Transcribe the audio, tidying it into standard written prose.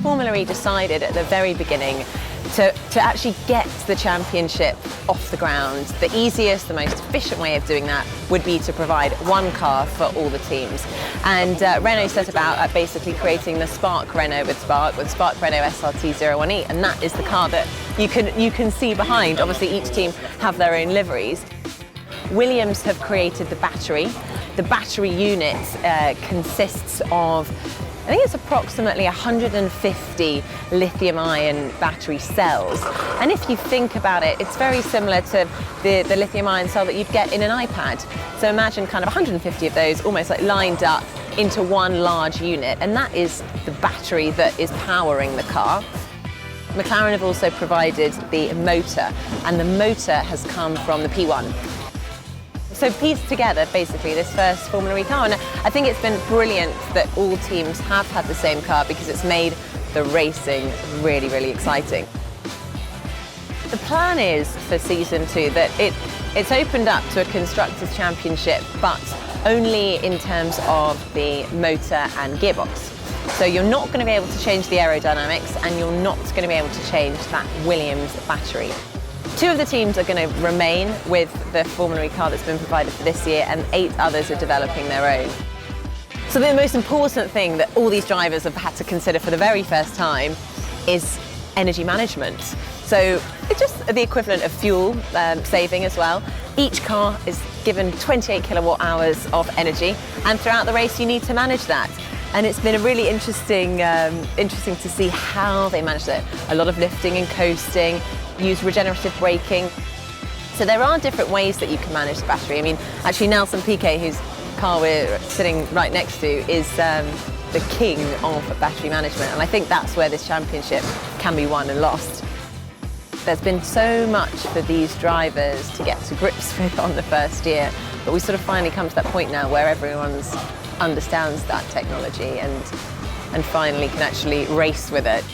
Formula E decided at the very beginning to actually get the championship off the ground. The easiest, the most efficient way of doing that would be to provide one car for all the teams. And Renault set about basically creating the Spark Renault with Spark Renault SRT01E, and that is the car that you can see behind. Obviously each team have their own liveries. Williams have created the battery. The battery unit consists of, I think it's approximately 150 lithium-ion battery cells. And if you think about it, it's very similar to the lithium-ion cell that you'd get in an iPad. So imagine kind of 150 of those almost like lined up into one large unit. And that is the battery that is powering the car. McLaren have also provided the motor, and the motor has come from the P1. So pieced together basically this first Formula E car, and I think it's been brilliant that all teams have had the same car because it's made the racing really, really exciting. The plan is for season 2 that it's opened up to a Constructors' Championship, but only in terms of the motor and gearbox. So you're not going to be able to change the aerodynamics, and you're not going to be able to change that Williams battery. 2 of the teams are going to remain with the Formula E car that's been provided for this year, and 8 others are developing their own. So the most important thing that all these drivers have had to consider for the very first time is energy management. So it's just the equivalent of fuel saving as well. Each car is given 28 kilowatt hours of energy, and throughout the race you need to manage that. And it's been a really interesting to see how they manage it. A lot of lifting and coasting, use regenerative braking. So there are different ways that you can manage the battery. I mean, actually Nelson Piquet, whose car we're sitting right next to, is the king of battery management. And I think that's where this championship can be won and lost. There's been so much for these drivers to get to grips with on the first year, but we sort of finally come to that point now where everyone understands that technology and finally can actually race with it.